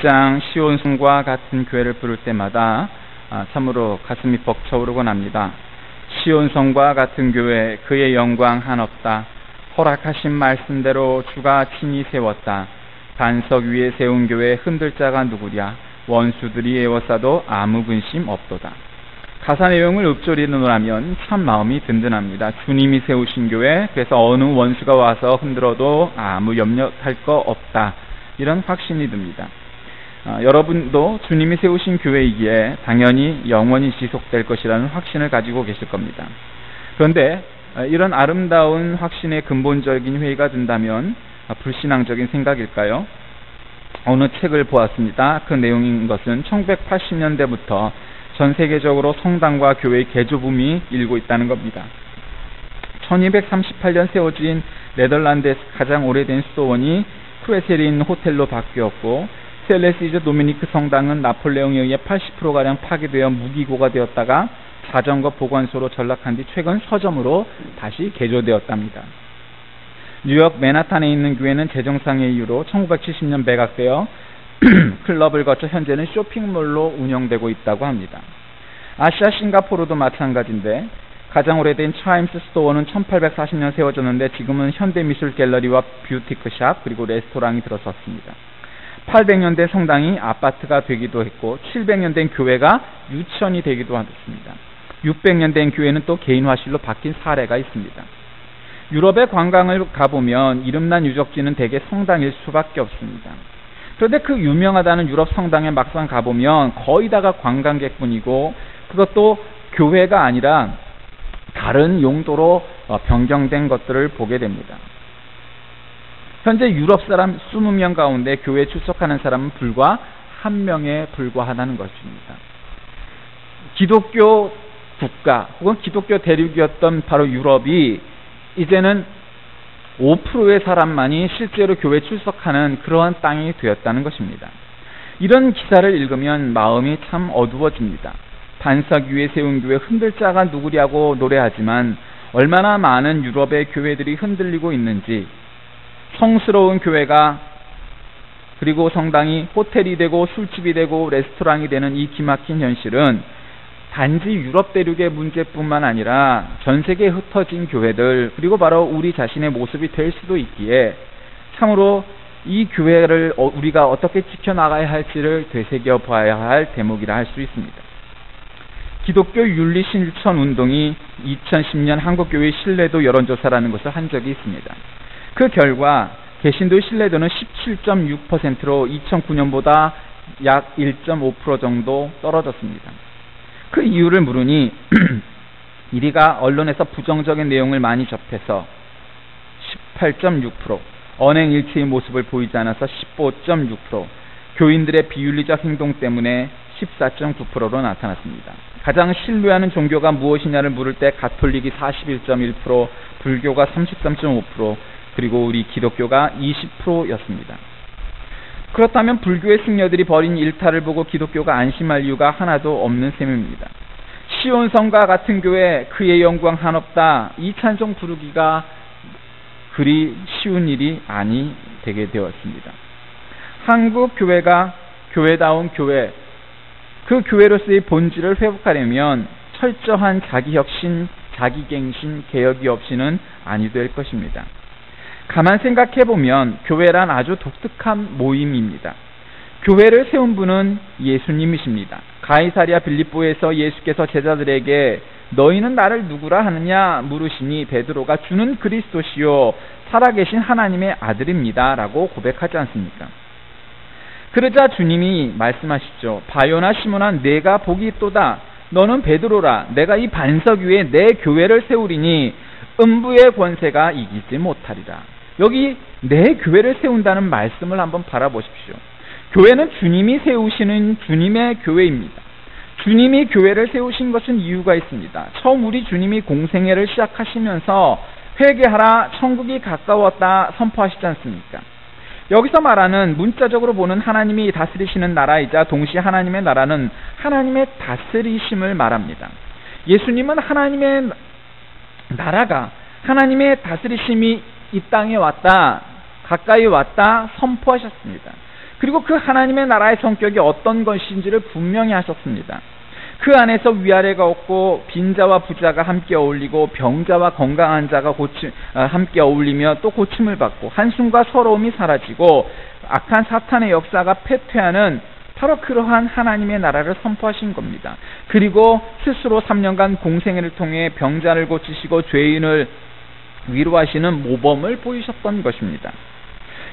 6장 시온성과 같은 교회를 부를 때마다 참으로 가슴이 벅차오르곤 합니다. 시온성과 같은 교회, 그의 영광 한없다. 허락하신 말씀대로 주가 친히 세웠다. 반석 위에 세운 교회 흔들 자가 누구랴. 원수들이 에워싸도 아무 근심 없도다. 가사 내용을 읊조리 놓으라면 참 마음이 든든합니다. 주님이 세우신 교회, 그래서 어느 원수가 와서 흔들어도 아무 염려할 거 없다. 이런 확신이 듭니다. 여러분도 주님이 세우신 교회이기에 당연히 영원히 지속될 것이라는 확신을 가지고 계실 겁니다. 그런데 이런 아름다운 확신의 근본적인 회의가 든다면 불신앙적인 생각일까요? 어느 책을 보았습니다. 그 내용인 것은 1980년대부터 전 세계적으로 성당과 교회의 개조붐이 일고 있다는 겁니다. 1238년 세워진 네덜란드에서 가장 오래된 수도원이 크레세린 호텔로 바뀌었고, 셀레시즈 도미니크 성당은 나폴레옹에 의해 80%가량 파괴되어 무기고가 되었다가 자전거 보관소로 전락한 뒤 최근 서점으로 다시 개조되었답니다. 뉴욕 맨하탄에 있는 교회는 재정상의 이유로 1970년 매각되어 클럽을 거쳐 현재는 쇼핑몰로 운영되고 있다고 합니다. 아시아 싱가포르도 마찬가지인데 가장 오래된 차임스 스토어는 1840년 세워졌는데 지금은 현대미술 갤러리와 뷰티크샵 그리고 레스토랑이 들어섰습니다. 800년대 성당이 아파트가 되기도 했고 700년 된 교회가 유치원이 되기도 했습니다. 600년 된 교회는 또 개인화실로 바뀐 사례가 있습니다. 유럽의 관광을 가보면 이름난 유적지는 대개 성당일 수밖에 없습니다. 그런데 그 유명하다는 유럽 성당에 막상 가보면 거의 다가 관광객뿐이고 그것도 교회가 아니라 다른 용도로 변경된 것들을 보게 됩니다. 현재 유럽 사람 20명 가운데 교회에 출석하는 사람은 불과 1명에 불과하다는 것입니다. 기독교 국가 혹은 기독교 대륙이었던 바로 유럽이 이제는 5%의 사람만이 실제로 교회에 출석하는 그러한 땅이 되었다는 것입니다. 이런 기사를 읽으면 마음이 참 어두워집니다. 반석 위에 세운 교회 흔들 자가 누구랴고 노래하지만 얼마나 많은 유럽의 교회들이 흔들리고 있는지, 성스러운 교회가 그리고 성당이 호텔이 되고 술집이 되고 레스토랑이 되는 이 기막힌 현실은 단지 유럽 대륙의 문제뿐만 아니라 전 세계에 흩어진 교회들 그리고 바로 우리 자신의 모습이 될 수도 있기에 참으로 이 교회를 우리가 어떻게 지켜나가야 할지를 되새겨 봐야 할 대목이라 할 수 있습니다. 기독교 윤리실천 운동이 2010년 한국교회 신뢰도 여론조사라는 것을 한 적이 있습니다. 그 결과 개신도의 신뢰도는 17.6%로 2009년보다 약 1.5% 정도 떨어졌습니다. 그 이유를 물으니 1위가 언론에서 부정적인 내용을 많이 접해서 18.6%, 언행일치의 모습을 보이지 않아서 15.6%, 교인들의 비윤리적 행동 때문에 14.9%로 나타났습니다. 가장 신뢰하는 종교가 무엇이냐를 물을 때 가톨릭이 41.1%, 불교가 33.5%, 그리고 우리 기독교가 20%였습니다. 그렇다면 불교의 승려들이 벌인 일탈을 보고 기독교가 안심할 이유가 하나도 없는 셈입니다. 시온성과 같은 교회, 그의 영광 한없다. 이 찬송 부르기가 그리 쉬운 일이 아니 되게 되었습니다. 한국 교회가 교회다운 교회, 그 교회로서의 본질을 회복하려면 철저한 자기혁신, 자기갱신, 개혁이 없이는 아니 될 것입니다. 가만 생각해보면 교회란 아주 독특한 모임입니다. 교회를 세운 분은 예수님이십니다. 가이사랴 빌립보에서 예수께서 제자들에게 너희는 나를 누구라 하느냐 물으시니 베드로가 주는 그리스도시요 살아계신 하나님의 아들입니다 라고 고백하지 않습니까? 그러자 주님이 말씀하시죠. 바요나 시몬아 내가 복이 있도다. 너는 베드로라. 내가 이 반석 위에 내 교회를 세우리니 음부의 권세가 이기지 못하리라. 여기 내 교회를 세운다는 말씀을 한번 바라보십시오. 교회는 주님이 세우시는 주님의 교회입니다. 주님이 교회를 세우신 것은 이유가 있습니다. 처음 우리 주님이 공생애를 시작하시면서 회개하라 천국이 가까웠다 선포하시지 않습니까? 여기서 말하는 문자적으로 보는 하나님이 다스리시는 나라이자 동시에 하나님의 나라는 하나님의 다스리심을 말합니다. 예수님은 하나님의 나라가 하나님의 다스리심이 이 땅에 왔다, 가까이 왔다 선포하셨습니다. 그리고 그 하나님의 나라의 성격이 어떤 것인지를 분명히 하셨습니다. 그 안에서 위아래가 없고 빈자와 부자가 함께 어울리고 병자와 건강한 자가 함께 어울리며 또 고침을 받고 한숨과 서러움이 사라지고 악한 사탄의 역사가 패퇴하는 바로 그러한 하나님의 나라를 선포하신 겁니다. 그리고 스스로 3년간 공생애를 통해 병자를 고치시고 죄인을 위로하시는 모범을 보이셨던 것입니다.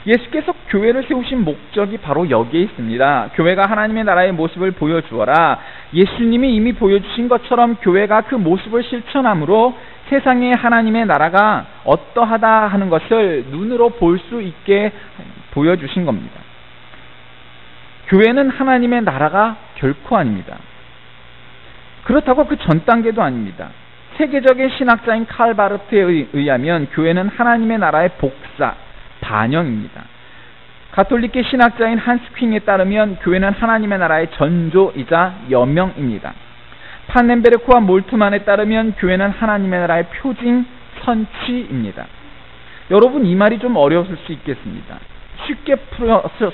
예수께서 교회를 세우신 목적이 바로 여기에 있습니다. 교회가 하나님의 나라의 모습을 보여주어라. 예수님이 이미 보여주신 것처럼 교회가 그 모습을 실천함으로 세상에 하나님의 나라가 어떠하다 하는 것을 눈으로 볼 수 있게 보여주신 겁니다. 교회는 하나님의 나라가 결코 아닙니다. 그렇다고 그 전 단계도 아닙니다. 세계적인 신학자인 칼 바르트에 의하면 교회는 하나님의 나라의 복사, 반영입니다. 가톨릭계 신학자인 한스 퀸에 따르면 교회는 하나님의 나라의 전조이자 여명입니다. 판넨베르크와 몰트만에 따르면 교회는 하나님의 나라의 표징, 선치입니다. 여러분, 이 말이 좀 어려웠을 수 있겠습니다. 쉽게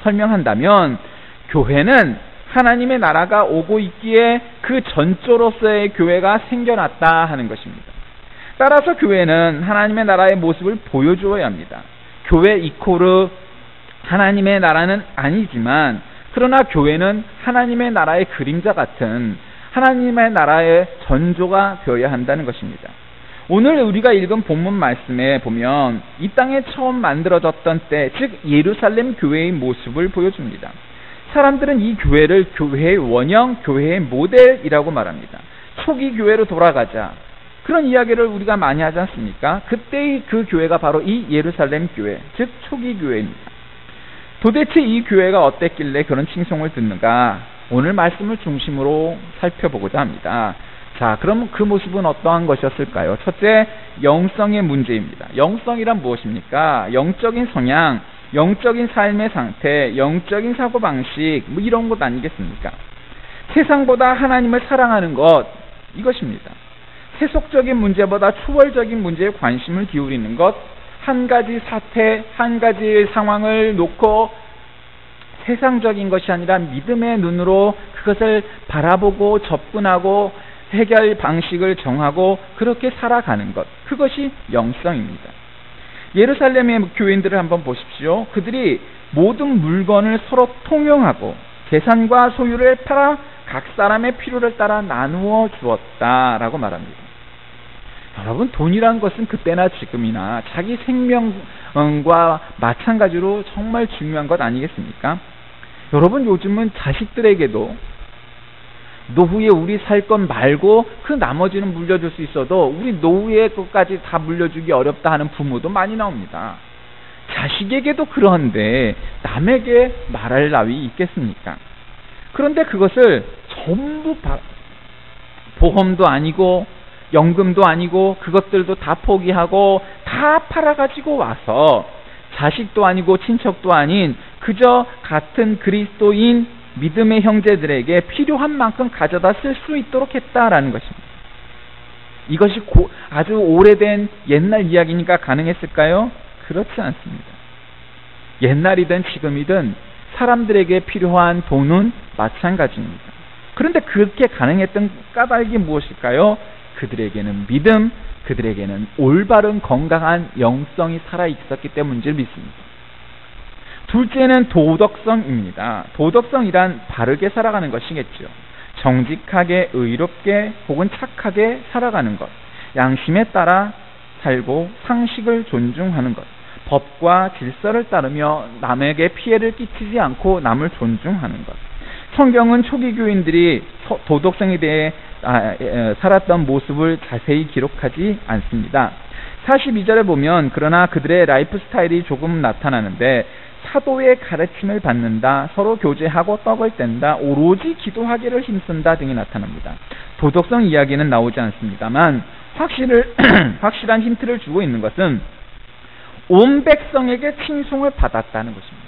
설명한다면 교회는 하나님의 나라가 오고 있기에 그 전조로서의 교회가 생겨났다 하는 것입니다. 따라서 교회는 하나님의 나라의 모습을 보여주어야 합니다. 교회 이코르 하나님의 나라는 아니지만 그러나 교회는 하나님의 나라의 그림자 같은 하나님의 나라의 전조가 되어야 한다는 것입니다. 오늘 우리가 읽은 본문 말씀에 보면 이 땅에 처음 만들어졌던 때, 즉 예루살렘 교회의 모습을 보여줍니다. 사람들은 이 교회를 교회의 원형, 교회의 모델이라고 말합니다. 초기 교회로 돌아가자, 그런 이야기를 우리가 많이 하지 않습니까? 그때의 그 교회가 바로 이 예루살렘 교회, 즉 초기 교회입니다. 도대체 이 교회가 어땠길래 그런 칭송을 듣는가? 오늘 말씀을 중심으로 살펴보고자 합니다. 자, 그럼 그 모습은 어떠한 것이었을까요? 첫째, 영성의 문제입니다. 영성이란 무엇입니까? 영적인 성향, 영적인 삶의 상태, 영적인 사고방식, 뭐 이런 것 아니겠습니까? 세상보다 하나님을 사랑하는 것, 이것입니다. 세속적인 문제보다 초월적인 문제에 관심을 기울이는 것, 한 가지 사태, 한 가지 상황을 놓고 세상적인 것이 아니라 믿음의 눈으로 그것을 바라보고 접근하고 해결 방식을 정하고 그렇게 살아가는 것, 그것이 영성입니다. 예루살렘의 교인들을 한번 보십시오. 그들이 모든 물건을 서로 통용하고 재산과 소유를 팔아 각 사람의 필요를 따라 나누어 주었다라고 말합니다. 여러분, 돈이란 것은 그때나 지금이나 자기 생명과 마찬가지로 정말 중요한 것 아니겠습니까? 여러분, 요즘은 자식들에게도 노후에 우리 살 것 말고 그 나머지는 물려줄 수 있어도 우리 노후에 것까지 다 물려주기 어렵다 하는 부모도 많이 나옵니다. 자식에게도 그러한데 남에게 말할 나위 있겠습니까? 그런데 그것을 전부 보험도 아니고 연금도 아니고 그것들도 다 포기하고 다 팔아가지고 와서 자식도 아니고 친척도 아닌 그저 같은 그리스도인 믿음의 형제들에게 필요한 만큼 가져다 쓸 수 있도록 했다라는 것입니다. 이것이 아주 오래된 옛날 이야기니까 가능했을까요? 그렇지 않습니다. 옛날이든 지금이든 사람들에게 필요한 돈은 마찬가지입니다. 그런데 그렇게 가능했던 까닭이 무엇일까요? 그들에게는 믿음, 그들에게는 올바른 건강한 영성이 살아있었기 때문인지 믿습니다. 둘째는 도덕성입니다. 도덕성이란 바르게 살아가는 것이겠죠. 정직하게, 의롭게 혹은 착하게 살아가는 것, 양심에 따라 살고 상식을 존중하는 것, 법과 질서를 따르며 남에게 피해를 끼치지 않고 남을 존중하는 것. 성경은 초기 교인들이 도덕성에 대해 살았던 모습을 자세히 기록하지 않습니다. 42절에 보면 그러나 그들의 라이프 스타일이 조금 나타나는데 사도의 가르침을 받는다, 서로 교제하고 떡을 뗀다, 오로지 기도하기를 힘쓴다 등이 나타납니다. 도덕성 이야기는 나오지 않습니다만 확실한 힌트를 주고 있는 것은 온 백성에게 칭송을 받았다는 것입니다.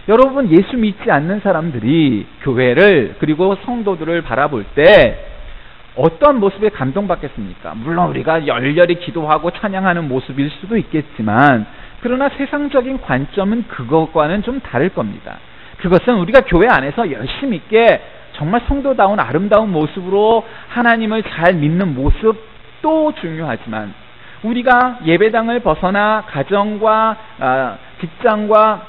여러분, 예수 믿지 않는 사람들이 교회를 그리고 성도들을 바라볼 때 어떤 모습에 감동받겠습니까? 물론 우리가 열렬히 기도하고 찬양하는 모습일 수도 있겠지만 그러나 세상적인 관점은 그것과는 좀 다를 겁니다. 그것은 우리가 교회 안에서 열심히 있게 정말 성도다운 아름다운 모습으로 하나님을 잘 믿는 모습도 중요하지만, 우리가 예배당을 벗어나 가정과 직장과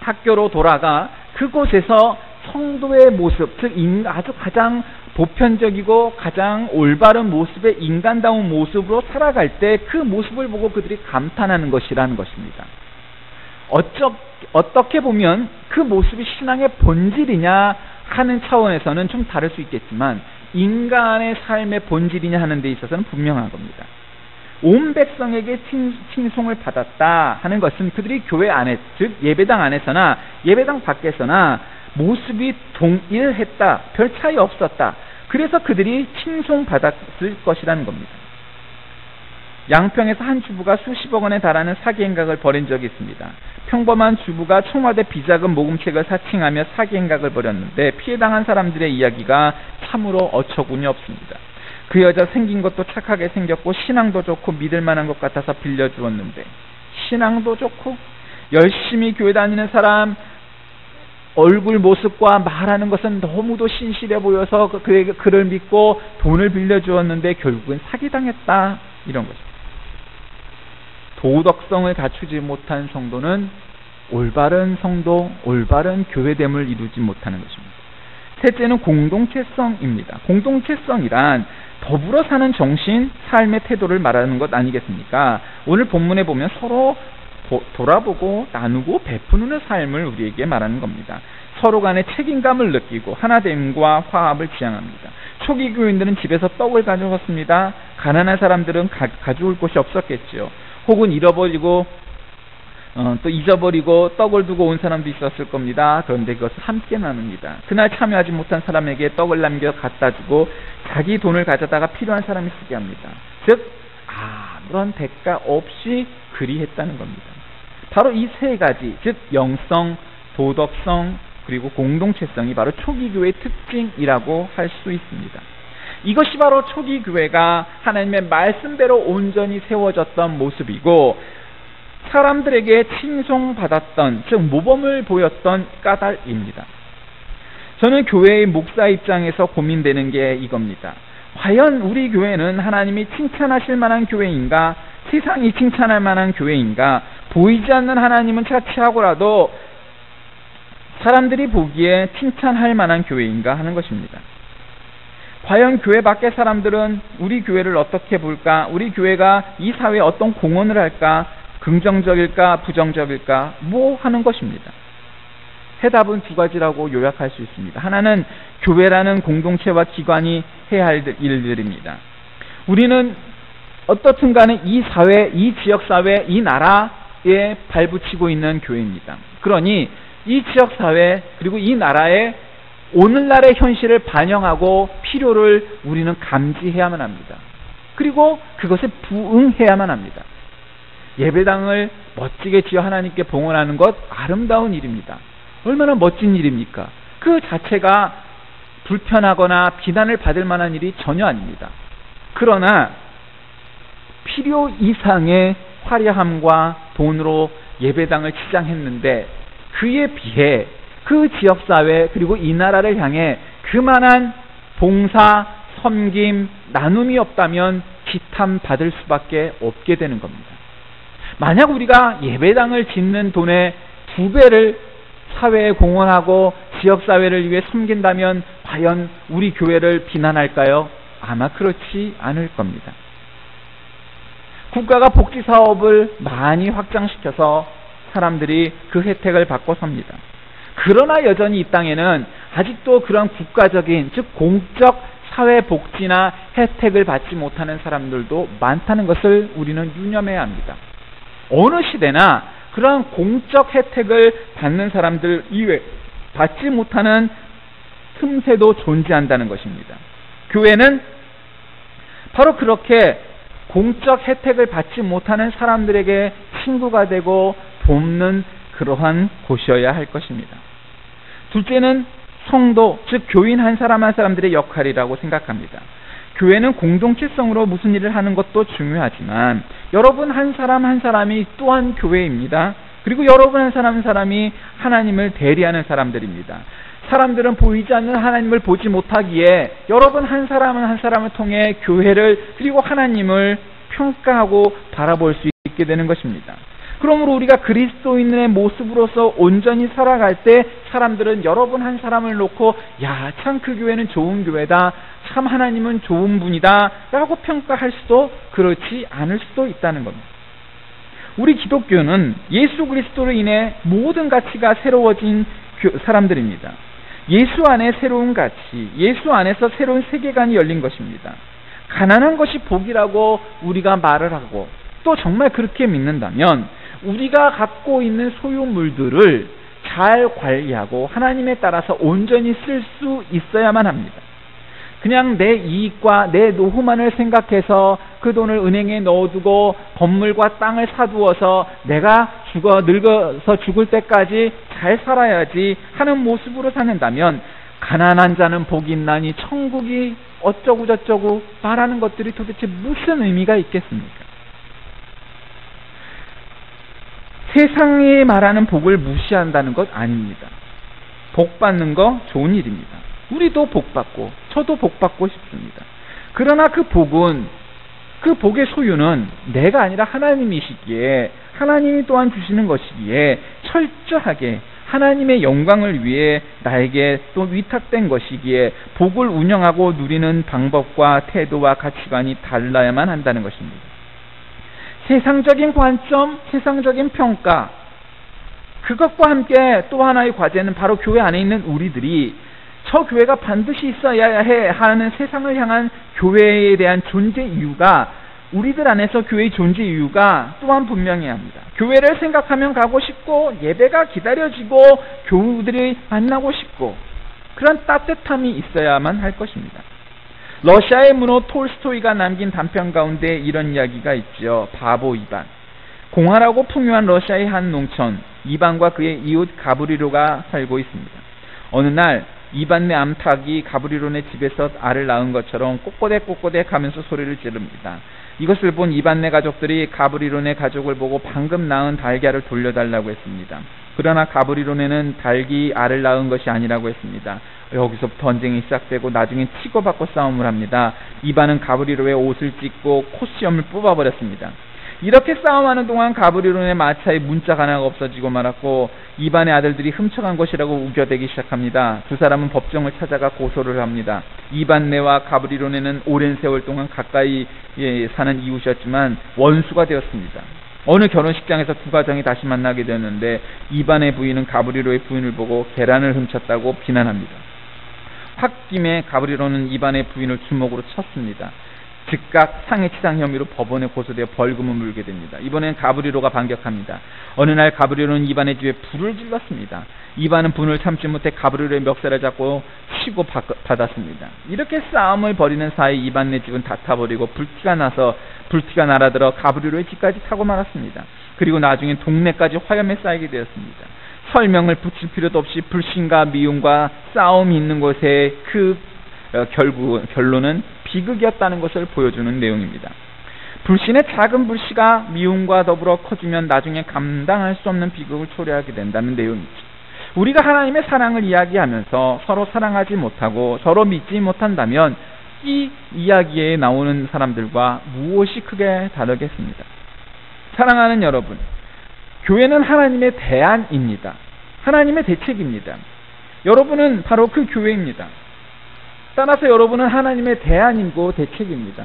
학교로 돌아가 그곳에서 성도의 모습, 즉 아주 가장 보편적이고 가장 올바른 모습의 인간다운 모습으로 살아갈 때 그 모습을 보고 그들이 감탄하는 것이라는 것입니다. 어떻게 보면 그 모습이 신앙의 본질이냐 하는 차원에서는 좀 다를 수 있겠지만, 인간의 삶의 본질이냐 하는 데 있어서는 분명한 겁니다. 온 백성에게 칭송을 받았다 하는 것은 그들이 교회 안에, 즉 예배당 안에서나 예배당 밖에서나 모습이 동일했다, 별 차이 없었다. 그래서 그들이 칭송받았을 것이라는 겁니다. 양평에서 한 주부가 수십억 원에 달하는 사기 행각을 벌인 적이 있습니다. 평범한 주부가 청와대 비자금 모금책을 사칭하며 사기 행각을 벌였는데 피해당한 사람들의 이야기가 참으로 어처구니 없습니다. 그 여자 생긴 것도 착하게 생겼고 신앙도 좋고 믿을 만한 것 같아서 빌려주었는데, 신앙도 좋고 열심히 교회 다니는 사람 얼굴 모습과 말하는 것은 너무도 신실해 보여서 그를 믿고 돈을 빌려주었는데 결국은 사기당했다, 이런 것입니다. 도덕성을 갖추지 못한 성도는 올바른 성도, 올바른 교회됨을 이루지 못하는 것입니다. 셋째는 공동체성입니다. 공동체성이란 더불어 사는 정신, 삶의 태도를 말하는 것 아니겠습니까? 오늘 본문에 보면 서로 돌아보고 나누고 베푸는 삶을 우리에게 말하는 겁니다. 서로 간에 책임감을 느끼고 하나됨과 화합을 지향합니다. 초기 교인들은 집에서 떡을 가져왔습니다. 가난한 사람들은 가져올 곳이 없었겠지요. 혹은 또 잊어버리고 떡을 두고 온 사람도 있었을 겁니다. 그런데 그것을 함께 나눕니다. 그날 참여하지 못한 사람에게 떡을 남겨 갖다 주고 자기 돈을 가져다가 필요한 사람이 쓰게 합니다. 즉 아무런 대가 없이 그리했다는 겁니다. 바로 이 세 가지, 즉 영성, 도덕성, 그리고 공동체성이 바로 초기 교회의 특징이라고 할 수 있습니다. 이것이 바로 초기 교회가 하나님의 말씀대로 온전히 세워졌던 모습이고, 사람들에게 칭송받았던, 즉 모범을 보였던 까닭입니다. 저는 교회의 목사 입장에서 고민되는 게 이겁니다. 과연 우리 교회는 하나님이 칭찬하실 만한 교회인가? 세상이 칭찬할 만한 교회인가? 보이지 않는 하나님은 차치하고라도 사람들이 보기에 칭찬할 만한 교회인가 하는 것입니다. 과연 교회 밖의 사람들은 우리 교회를 어떻게 볼까? 우리 교회가 이 사회에 어떤 공헌을 할까? 긍정적일까? 부정적일까? 뭐 하는 것입니다. 해답은 두 가지라고 요약할 수 있습니다. 하나는 교회라는 공동체와 기관이 해야 할 일들입니다. 우리는 어떻든 간에 이 사회, 이 지역사회, 이 나라에 발붙이고 있는 교회입니다. 그러니 이 지역사회 그리고 이 나라의 오늘날의 현실을 반영하고 필요를 우리는 감지해야만 합니다. 그리고 그것에 부응해야만 합니다. 예배당을 멋지게 지어 하나님께 봉헌하는 것 아름다운 일입니다. 얼마나 멋진 일입니까? 그 자체가 불편하거나 비난을 받을 만한 일이 전혀 아닙니다. 그러나 필요 이상의 화려함과 돈으로 예배당을 치장했는데 그에 비해 그 지역사회 그리고 이 나라를 향해 그만한 봉사, 섬김, 나눔이 없다면 비탄받을 수밖에 없게 되는 겁니다. 만약 우리가 예배당을 짓는 돈의 2배를 사회에 공헌하고 지역사회를 위해 섬긴다면 과연 우리 교회를 비난할까요? 아마 그렇지 않을 겁니다. 국가가 복지사업을 많이 확장시켜서 사람들이 그 혜택을 받고 삽니다. 그러나 여전히 이 땅에는 아직도 그런 국가적인, 즉 공적 사회복지나 혜택을 받지 못하는 사람들도 많다는 것을 우리는 유념해야 합니다. 어느 시대나 그러한 공적 혜택을 받는 사람들 이외 받지 못하는 틈새도 존재한다는 것입니다. 교회는 바로 그렇게 공적 혜택을 받지 못하는 사람들에게 친구가 되고 돕는 그러한 곳이어야 할 것입니다. 둘째는 성도, 즉 교인 한 사람 한 사람들의 역할이라고 생각합니다. 교회는 공동체성으로 무슨 일을 하는 것도 중요하지만 여러분 한 사람 한 사람이 또한 교회입니다. 그리고 여러분 한 사람 한 사람이 하나님을 대리하는 사람들입니다. 사람들은 보이지 않는 하나님을 보지 못하기에 여러분 한 사람 한 사람을 통해 교회를 그리고 하나님을 평가하고 바라볼 수 있게 되는 것입니다. 그러므로 우리가 그리스도인의 모습으로서 온전히 살아갈 때 사람들은 여러분 한 사람을 놓고 야, 참 그 교회는 좋은 교회다, 참 하나님은 좋은 분이다 라고 평가할 수도 그렇지 않을 수도 있다는 겁니다. 우리 기독교는 예수 그리스도로 인해 모든 가치가 새로워진 사람들입니다. 예수 안에 새로운 가치, 예수 안에서 새로운 세계관이 열린 것입니다. 가난한 것이 복이라고 우리가 말을 하고 또 정말 그렇게 믿는다면 우리가 갖고 있는 소유물들을 잘 관리하고 하나님에 따라서 온전히 쓸 수 있어야만 합니다. 그냥 내 이익과 내 노후만을 생각해서 그 돈을 은행에 넣어두고 건물과 땅을 사두어서 내가 늙어서 죽을 때까지 잘 살아야지 하는 모습으로 사는다면 가난한 자는 복이 있나니 천국이 어쩌고 저쩌고 말하는 것들이 도대체 무슨 의미가 있겠습니까? 세상이 말하는 복을 무시한다는 것 아닙니다. 복 받는 거 좋은 일입니다. 우리도 복 받고 저도 복 받고 싶습니다. 그러나 그 복은, 그 복의 소유는 내가 아니라 하나님이시기에 하나님이 또한 주시는 것이기에 철저하게 하나님의 영광을 위해 나에게 또 위탁된 것이기에 복을 운영하고 누리는 방법과 태도와 가치관이 달라야만 한다는 것입니다. 세상적인 관점, 세상적인 평가, 그것과 함께 또 하나의 과제는 바로 교회 안에 있는 우리들이 저 교회가 반드시 있어야 해 하는 세상을 향한 교회에 대한 존재 이유가, 우리들 안에서 교회의 존재 이유가 또한 분명해야 합니다. 교회를 생각하면 가고 싶고 예배가 기다려지고 교우들이 만나고 싶고 그런 따뜻함이 있어야만 할 것입니다. 러시아의 문호 톨스토이가 남긴 단편 가운데 이런 이야기가 있죠. 바보 이반. 공활하고 풍요한 러시아의 한 농촌, 이반과 그의 이웃 가브리로가 살고 있습니다. 어느 날 이반네 암탉이 가브리론의 집에서 알을 낳은 것처럼 꼬꼬댁 하면서 소리를 지릅니다. 이것을 본 이반네 가족들이 가브리론의 가족을 보고 방금 낳은 달걀을 돌려달라고 했습니다. 그러나 가브리론에는 닭이 알을 낳은 것이 아니라고 했습니다. 여기서부터 전쟁이 시작되고 나중엔 치고받고 싸움을 합니다. 이반은 가브리론의 옷을 찢고 콧수염을 뽑아버렸습니다. 이렇게 싸움하는 동안 가브리론의 마차에 문자가 하나가 없어지고 말았고 이반의 아들들이 훔쳐간 것이라고 우겨대기 시작합니다. 두 사람은 법정을 찾아가 고소를 합니다. 이반네와 가브리론에는 오랜 세월 동안 가까이 사는 이웃이었지만 원수가 되었습니다. 어느 결혼식장에서 두 가정이 다시 만나게 되었는데 이반의 부인은 가브리로의 부인을 보고 계란을 훔쳤다고 비난합니다. 홧김에 가브리로는 이반의 부인을 주먹으로 쳤습니다. 즉각 상해치상 혐의로 법원에 고소되어 벌금을 물게 됩니다. 이번엔 가브리로가 반격합니다. 어느 날 가브리로는 이반의 집에 불을 질렀습니다. 이반은 분을 참지 못해 가브리로의 멱살을 잡고 치고 받았습니다. 이렇게 싸움을 벌이는 사이 이반네 집은 다 타버리고 불티가 날아들어 가브리로의 집까지 타고 말았습니다. 그리고 나중엔 동네까지 화염에 쌓이게 되었습니다. 설명을 붙일 필요도 없이 불신과 미움과 싸움이 있는 곳에 결론은 비극이었다는 것을 보여주는 내용입니다. 불신의 작은 불씨가 미움과 더불어 커지면 나중에 감당할 수 없는 비극을 초래하게 된다는 내용이죠. 우리가 하나님의 사랑을 이야기하면서 서로 사랑하지 못하고 서로 믿지 못한다면 이 이야기에 나오는 사람들과 무엇이 크게 다르겠습니까? 사랑하는 여러분, 교회는 하나님의 대안입니다. 하나님의 대책입니다. 여러분은 바로 그 교회입니다. 따라서 여러분은 하나님의 대안이고 대책입니다.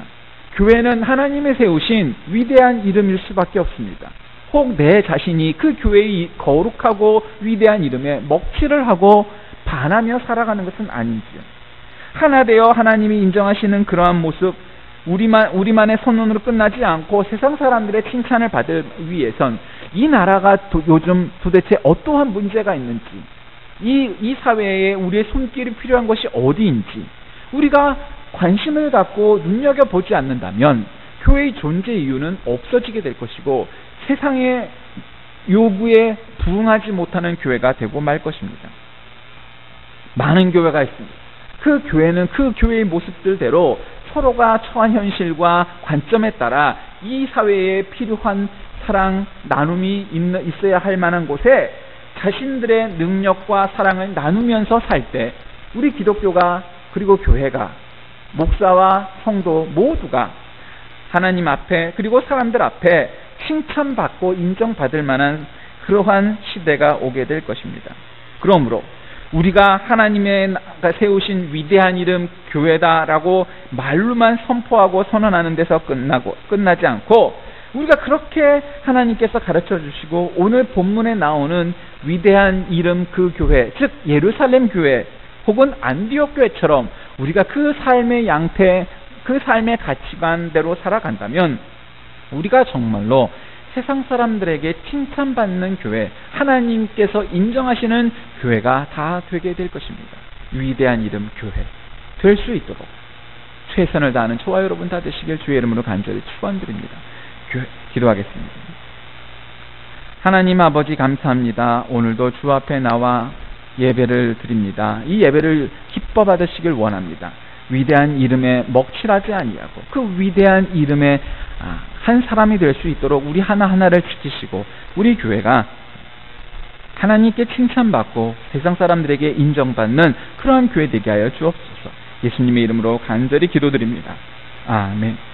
교회는 하나님이 세우신 위대한 이름일 수밖에 없습니다. 혹 내 자신이 그 교회의 거룩하고 위대한 이름에 먹칠을 하고 반하며 살아가는 것은 아닌지요. 하나 되어 하나님이 인정하시는 그러한 모습, 우리만의 선언으로 끝나지 않고 세상 사람들의 칭찬을 받기 위해선 이 나라가 요즘 도대체 어떠한 문제가 있는지, 이 사회에 우리의 손길이 필요한 것이 어디인지 우리가 관심을 갖고 눈여겨보지 않는다면 교회의 존재 이유는 없어지게 될 것이고 세상의 요구에 부응하지 못하는 교회가 되고 말 것입니다. 많은 교회가 있습니다. 그 교회는 그 교회의 모습들대로 서로가 처한 현실과 관점에 따라 이 사회에 필요한 사랑, 나눔이 있어야 할 만한 곳에 자신들의 능력과 사랑을 나누면서 살 때 우리 기독교가 그리고 교회가 목사와 성도 모두가 하나님 앞에 그리고 사람들 앞에 칭찬받고 인정받을 만한 그러한 시대가 오게 될 것입니다. 그러므로 우리가 하나님의 세우신 위대한 이름 교회다라고 말로만 선포하고 선언하는 데서 끝나지 않고 우리가 그렇게 하나님께서 가르쳐 주시고 오늘 본문에 나오는 위대한 이름 그 교회, 즉 예루살렘 교회 혹은 안디옥 교회처럼 우리가 그 삶의 양태, 그 삶의 가치관대로 살아간다면 우리가 정말로 세상 사람들에게 칭찬받는 교회, 하나님께서 인정하시는 교회가 다 되게 될 것입니다. 위대한 이름 교회 될 수 있도록 최선을 다하는 저와 여러분 다 되시길 주의 이름으로 간절히 축원드립니다. 기도하겠습니다. 하나님 아버지 감사합니다. 오늘도 주 앞에 나와 예배를 드립니다. 이 예배를 기뻐 받으시길 원합니다. 위대한 이름에 먹칠하지 아니하고 그 위대한 이름에 한 사람이 될 수 있도록 우리 하나하나를 지키시고 우리 교회가 하나님께 칭찬받고 세상 사람들에게 인정받는 그러한 교회 되게 하여 주옵소서. 예수님의 이름으로 간절히 기도드립니다. 아멘.